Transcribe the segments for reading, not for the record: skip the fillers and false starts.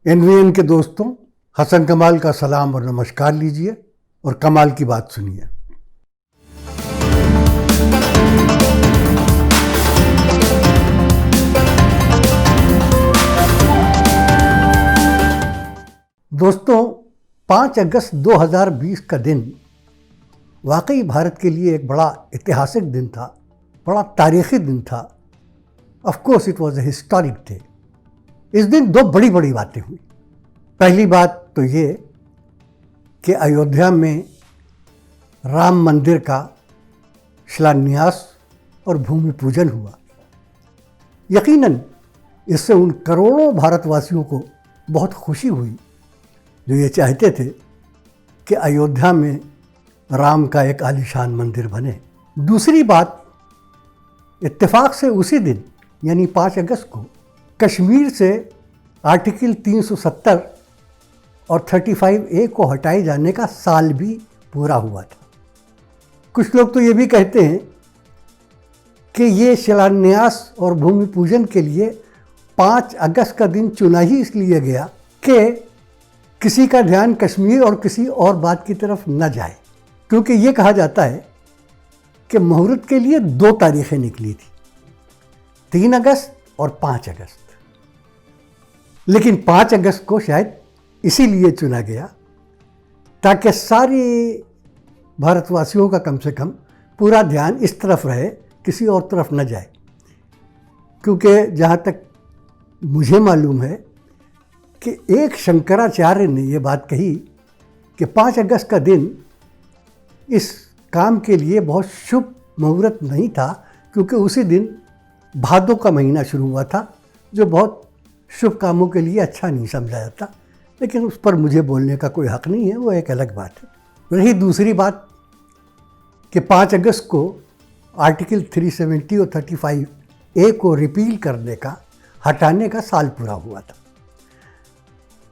NVN के दोस्तों, हसन कमाल का सलाम और नमस्कार लीजिए और कमाल की बात सुनिए। दोस्तों, 5 अगस्त 2020 का दिन वाकई भारत के लिए एक बड़ा ऐतिहासिक दिन था, बड़ा तारीखी दिन था। Of course it was a historic day. इस दिन दो बड़ी बड़ी बातें हुई। पहली बात तो ये कि अयोध्या में राम मंदिर का शिलान्यास और भूमि पूजन हुआ। यकीनन इससे उन करोड़ों भारतवासियों को बहुत खुशी हुई जो ये चाहते थे कि अयोध्या में राम का एक आलीशान मंदिर बने। दूसरी बात, इत्तेफाक से उसी दिन यानी 5 अगस्त को कश्मीर से आर्टिकल 370 और 35A को हटाए जाने का साल भी पूरा हुआ था। कुछ लोग तो ये भी कहते हैं कि ये शिलान्यास और भूमि पूजन के लिए 5 अगस्त का दिन चुना ही इसलिए गया कि किसी का ध्यान कश्मीर और किसी और बात की तरफ न जाए, क्योंकि ये कहा जाता है कि मुहूर्त के लिए 2 तारीखें निकली थी, 3 अगस्त और 5 अगस्त। लेकिन 5 अगस्त को शायद इसीलिए चुना गया ताकि सारे भारतवासियों का कम से कम पूरा ध्यान इस तरफ रहे, किसी और तरफ न जाए। क्योंकि जहाँ तक मुझे मालूम है कि एक शंकराचार्य ने ये बात कही कि 5 अगस्त का दिन इस काम के लिए बहुत शुभ मुहूर्त नहीं था, क्योंकि उसी दिन भादों का महीना शुरू हुआ था, जो बहुत शुभ कामों के लिए अच्छा नहीं समझा जाता। लेकिन उस पर मुझे बोलने का कोई हक नहीं है, वो एक अलग बात है। रही दूसरी बात कि 5 अगस्त को आर्टिकल 370 और 35A को रिपील करने का, हटाने का साल पूरा हुआ था।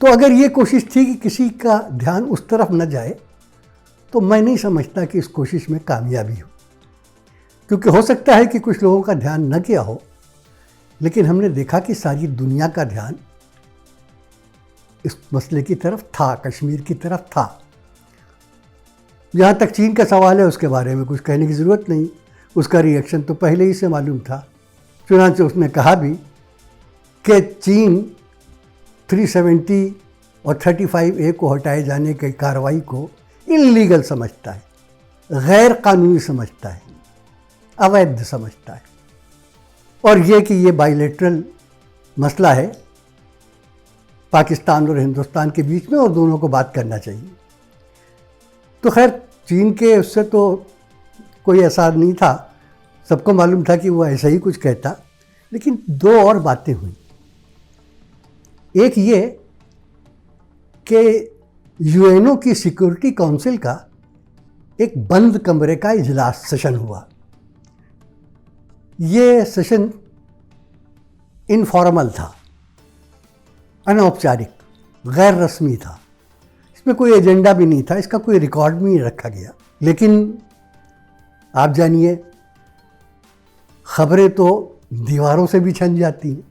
तो अगर ये कोशिश थी कि किसी का ध्यान उस तरफ न जाए, तो मैं नहीं समझता कि इस कोशिश में कामयाबी हो। क्योंकि हो सकता है कि कुछ लोगों का ध्यान न किया हो, लेकिन हमने देखा कि सारी दुनिया का ध्यान इस मसले की तरफ था, कश्मीर की तरफ था। जहाँ तक चीन का सवाल है, उसके बारे में कुछ कहने की ज़रूरत नहीं। उसका रिएक्शन तो पहले ही से मालूम था। चुनांचे उसने कहा भी कि चीन 370 और 35A को हटाए जाने की कार्रवाई को इल्लीगल समझता है, गैर कानूनी समझता है, अवैध समझता है, और ये कि ये बायलैटरल मसला है पाकिस्तान और हिंदुस्तान के बीच में, और दोनों को बात करना चाहिए। तो खैर, चीन के उससे तो कोई एहसास नहीं था, सबको मालूम था कि वो ऐसा ही कुछ कहता। लेकिन 2 और बातें हुई। एक ये कि यूएनओ की सिक्योरिटी काउंसिल का एक बंद कमरे का इजलास सेशन हुआ। ये सेशन इनफॉर्मल था, अनौपचारिक, गैर रस्मी था। इसमें कोई एजेंडा भी नहीं था, इसका कोई रिकॉर्ड भी नहीं रखा गया। लेकिन आप जानिए, खबरें तो दीवारों से भी छन जाती हैं।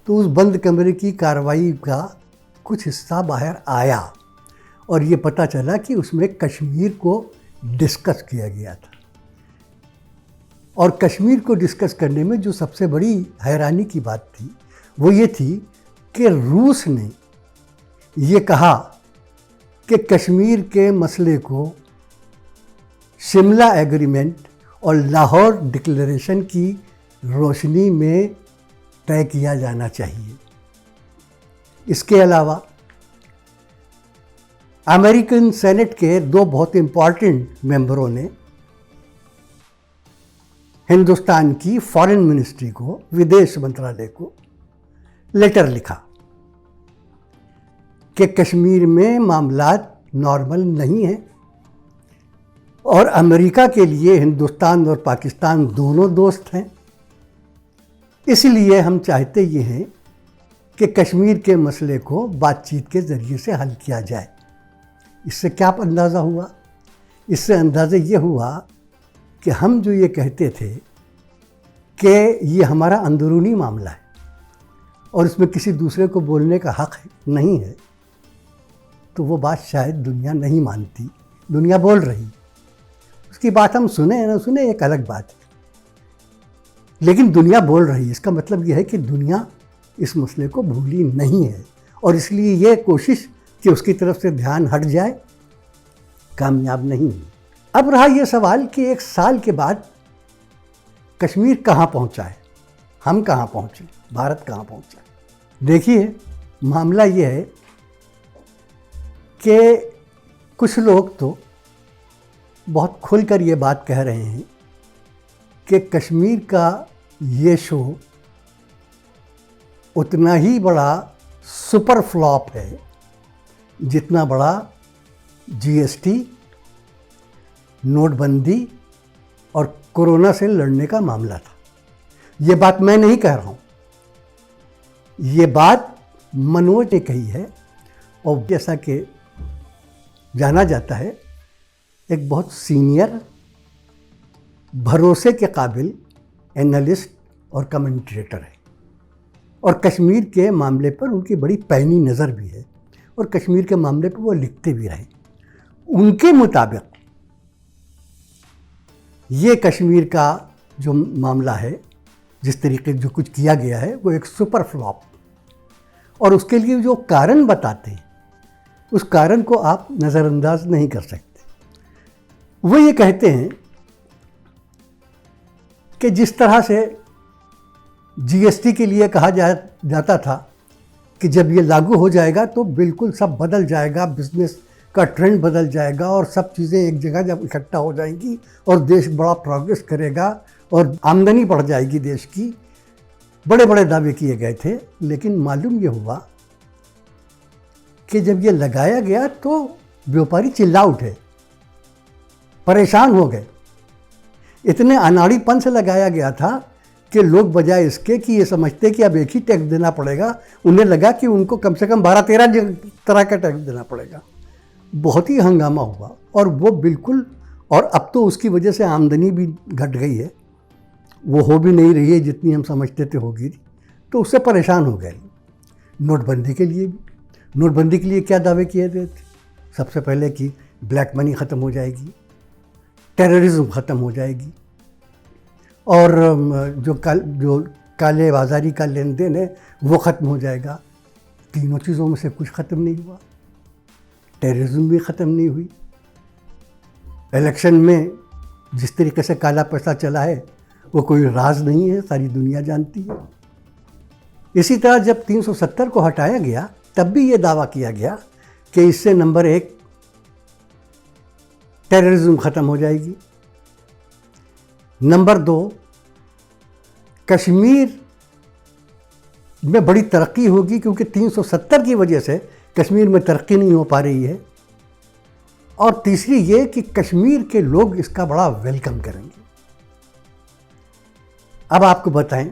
तो उस बंद कमरे की कार्रवाई का कुछ हिस्सा बाहर आया और ये पता चला कि उसमें कश्मीर को डिस्कस किया गया था। और कश्मीर को डिस्कस करने में जो सबसे बड़ी हैरानी की बात थी, वो ये थी कि रूस ने ये कहा कि कश्मीर के मसले को शिमला एग्रीमेंट और लाहौर डिक्लेरेशन की रोशनी में तय किया जाना चाहिए। इसके अलावा अमेरिकन सेनेट के 2 बहुत इम्पॉर्टेंट मेंबरों ने हिंदुस्तान की फॉरेन मिनिस्ट्री को, विदेश मंत्रालय को लेटर लिखा कि कश्मीर में मामलात नॉर्मल नहीं है और अमेरिका के लिए हिंदुस्तान और पाकिस्तान दोनों दोस्त हैं। इसलिए हम चाहते ये हैं कि कश्मीर के मसले को बातचीत के ज़रिए से हल किया जाए। इससे क्या अंदाज़ा हुआ? इससे अंदाज़ा ये हुआ कि हम जो ये कहते थे कि ये हमारा अंदरूनी मामला है और इसमें किसी दूसरे को बोलने का हक नहीं है, तो वो बात शायद दुनिया नहीं मानती। दुनिया बोल रही, उसकी बात हम सुने या ना सुने एक अलग बात है, लेकिन दुनिया बोल रही। इसका मतलब यह है कि दुनिया इस मसले को भूली नहीं है, और इसलिए ये कोशिश कि उसकी तरफ से ध्यान हट जाए कामयाब नहीं है। अब रहा ये सवाल कि एक साल के बाद कश्मीर कहाँ पहुँचा है, हम कहाँ पहुँचे, भारत कहाँ पहुँचा। देखिए, मामला ये है कि कुछ लोग तो बहुत खुलकर ये बात कह रहे हैं कि कश्मीर का ये शो उतना ही बड़ा सुपर फ्लॉप है जितना बड़ा जीएसटी, नोटबंदी और कोरोना से लड़ने का मामला था। ये बात मैं नहीं कह रहा हूँ, ये बात मनोज ने कही है, और जैसा कि जाना जाता है एक बहुत सीनियर, भरोसे के काबिल एनालिस्ट और कमेंटेटर है, और कश्मीर के मामले पर उनकी बड़ी पैनी नज़र भी है, और कश्मीर के मामले पर वो लिखते भी रहे। उनके मुताबिक ये कश्मीर का जो मामला है, जिस तरीके जो कुछ किया गया है, वो एक सुपर फ्लॉप, और उसके लिए जो कारण बताते हैं उस कारण को आप नज़रअंदाज नहीं कर सकते। वो ये कहते हैं कि जिस तरह से जीएसटी के लिए कहा जाता था कि जब ये लागू हो जाएगा तो बिल्कुल सब बदल जाएगा, बिजनेस का ट्रेंड बदल जाएगा, और सब चीज़ें एक जगह जब इकट्ठा हो जाएंगी और देश बड़ा प्रोग्रेस करेगा और आमदनी बढ़ जाएगी देश की, बड़े बड़े दावे किए गए थे। लेकिन मालूम ये हुआ कि जब ये लगाया गया तो व्यापारी चिल्ला उठे, परेशान हो गए। इतने अनाड़ीपन से लगाया गया था कि लोग बजाय इसके कि ये समझते कि अब एक ही टैक्स देना पड़ेगा, उन्हें लगा कि उनको कम से कम 12-13 तरह का टैक्स देना पड़ेगा। बहुत ही हंगामा हुआ, और वो बिल्कुल, और अब तो उसकी वजह से आमदनी भी घट गई है, वो हो भी नहीं रही है जितनी हम समझते थे होगी, तो उससे परेशान हो गए। नोटबंदी के लिए भी, नोटबंदी के लिए क्या दावे किए गए थे? सबसे पहले कि ब्लैक मनी ख़त्म हो जाएगी, टेररिज्म ख़त्म हो जाएगी, और जो काले बाजारी का लेन देन है वो ख़त्म हो जाएगा। तीनों चीज़ों में से कुछ ख़त्म नहीं हुआ, टेररिज्म भी ख़त्म नहीं हुई। इलेक्शन में जिस तरीके से काला पैसा चला है वो कोई राज नहीं है, सारी दुनिया जानती है। इसी तरह जब 370 को हटाया गया तब भी ये दावा किया गया कि इससे नंबर 1 टेररिज्म ख़त्म हो जाएगी, नंबर 2 कश्मीर में बड़ी तरक्की होगी, क्योंकि 370 की वजह से कश्मीर में तरक्की नहीं हो पा रही है, और तीसरी ये कि कश्मीर के लोग इसका बड़ा वेलकम करेंगे। अब आपको बताएं,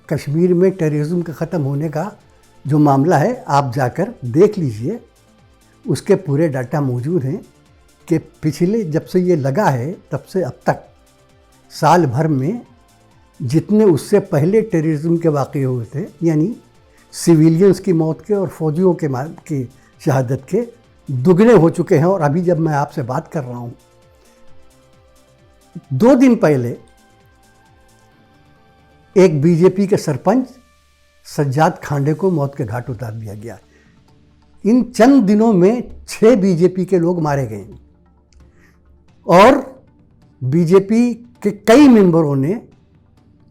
कश्मीर में टेररिज्म के ख़त्म होने का जो मामला है आप जाकर देख लीजिए, उसके पूरे डाटा मौजूद हैं कि पिछले जब से ये लगा है तब से अब तक साल भर में जितने उससे पहले टेररिज्म के वाक़े हुए थे, यानी सिविलियंस की मौत के और फौजियों की शहादत के दुगने हो चुके हैं। और अभी जब मैं आपसे बात कर रहा हूँ, 2 दिन पहले एक बीजेपी के सरपंच सज्जाद खांडे को मौत के घाट उतार दिया गया। इन चंद दिनों में 6 बीजेपी के लोग मारे गए, और बीजेपी के कई मेंबरों ने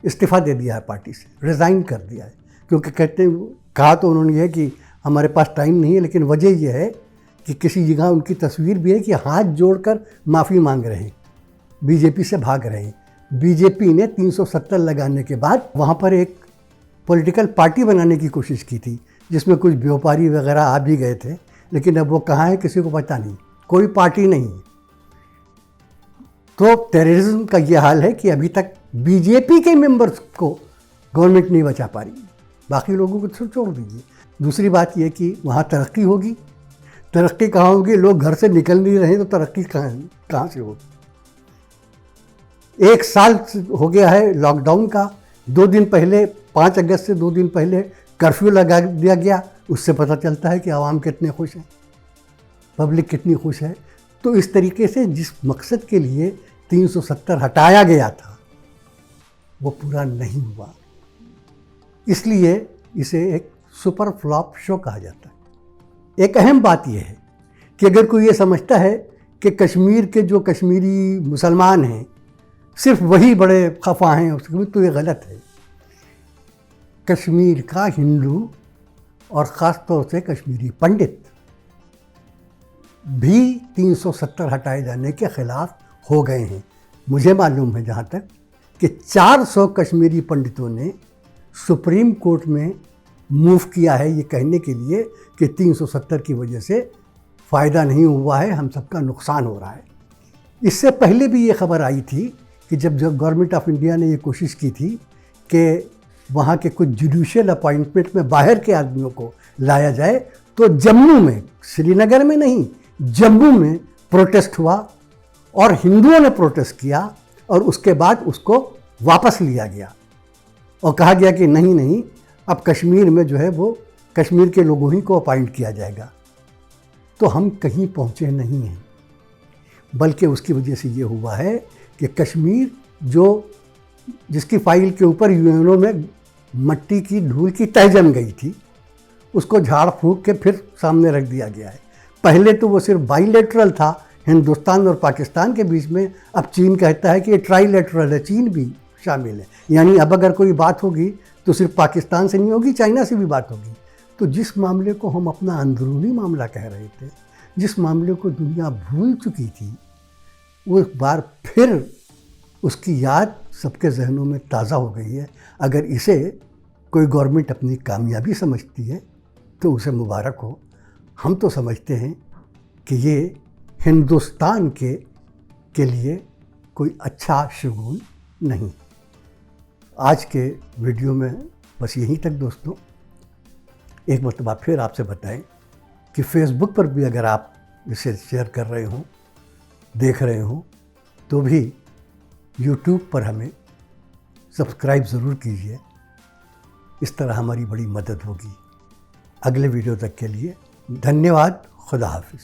इस्तीफ़ा दे दिया है, पार्टी से रिज़ाइन कर दिया है, क्योंकि कहा तो उन्होंने ये कि हमारे पास टाइम नहीं है, लेकिन वजह यह है कि किसी जगह उनकी तस्वीर भी है कि हाथ जोड़कर माफ़ी मांग रहे हैं, बीजेपी से भाग रहे हैं। बीजेपी ने 370 लगाने के बाद वहाँ पर एक पॉलिटिकल पार्टी बनाने की कोशिश की थी, जिसमें कुछ व्यापारी वगैरह आ भी गए थे, लेकिन अब वो कहाँ है किसी को पता नहीं, कोई पार्टी नहीं है। तो टेररिज्म का ये हाल है कि अभी तक बीजेपी के मेंबर्स को गवर्नमेंट नहीं बचा पा रही, बाकी लोगों को छोड़ दीजिए। दूसरी बात यह कि वहाँ तरक्की होगी, तरक्की कहाँ होगी? लोग घर से निकल नहीं रहे तो तरक्की कहाँ से होगी? 1 साल हो गया है लॉकडाउन का। 2 दिन पहले 5 अगस्त से 2 दिन पहले कर्फ्यू लगा दिया गया, उससे पता चलता है कि आवाम कितने खुश हैं, पब्लिक कितनी खुश है। तो इस तरीके से जिस मकसद के लिए 370 हटाया गया था वो पूरा नहीं हुआ, इसलिए इसे एक सुपर फ्लॉप शो कहा जाता है। एक अहम बात यह है कि अगर कोई ये समझता है कि कश्मीर के जो कश्मीरी मुसलमान हैं सिर्फ वही बड़े खफा हैं उसके, तो ये गलत है। कश्मीर का हिंदू और ख़ास तौर से कश्मीरी पंडित भी 370 हटाए जाने के ख़िलाफ़ हो गए हैं। मुझे मालूम है जहाँ तक कि 400 कश्मीरी पंडितों ने सुप्रीम कोर्ट में मूव किया है ये कहने के लिए कि 370 की वजह से फ़ायदा नहीं हुआ है, हम सबका नुकसान हो रहा है। इससे पहले भी ये खबर आई थी कि जब गवर्नमेंट ऑफ इंडिया ने ये कोशिश की थी कि वहाँ के कुछ जुडिशियल अपॉइंटमेंट में बाहर के आदमियों को लाया जाए, तो जम्मू में, श्रीनगर में नहीं, जम्मू में प्रोटेस्ट हुआ और हिंदुओं ने प्रोटेस्ट किया और उसके बाद उसको वापस लिया गया और कहा गया कि नहीं नहीं, अब कश्मीर में जो है वो कश्मीर के लोगों ही को अपॉइंट किया जाएगा। तो हम कहीं पहुँचे नहीं हैं, बल्कि उसकी वजह से ये हुआ है कि कश्मीर जिसकी फाइल के ऊपर यूएनओ में मट्टी की धूल की तह जम गई थी, उसको झाड़ फूंक के फिर सामने रख दिया गया है। पहले तो वो सिर्फ बाईलेटरल था हिंदुस्तान और पाकिस्तान के बीच में, अब चीन कहता है कि ये ट्राईलेटरल है, चीन भी शामिल है। यानी अब अगर कोई बात होगी तो सिर्फ पाकिस्तान से नहीं होगी, चाइना से भी बात होगी। तो जिस मामले को हम अपना अंदरूनी मामला कह रहे थे, जिस मामले को दुनिया भूल चुकी थी, वो एक बार फिर उसकी याद सबके जहनों में ताज़ा हो गई है। अगर इसे कोई गवर्नमेंट अपनी कामयाबी समझती है तो उसे मुबारक हो। हम तो समझते हैं कि ये हिंदुस्तान के लिए कोई अच्छा शगुन नहीं। आज के वीडियो में बस यहीं तक दोस्तों। एक मरतबा फिर आपसे बताएं कि फेसबुक पर भी अगर आप इसे शेयर कर रहे हों, देख रहे हों, तो भी यूट्यूब पर हमें सब्सक्राइब ज़रूर कीजिए। इस तरह हमारी बड़ी मदद होगी। अगले वीडियो तक के लिए धन्यवाद। खुदा हाफिज़।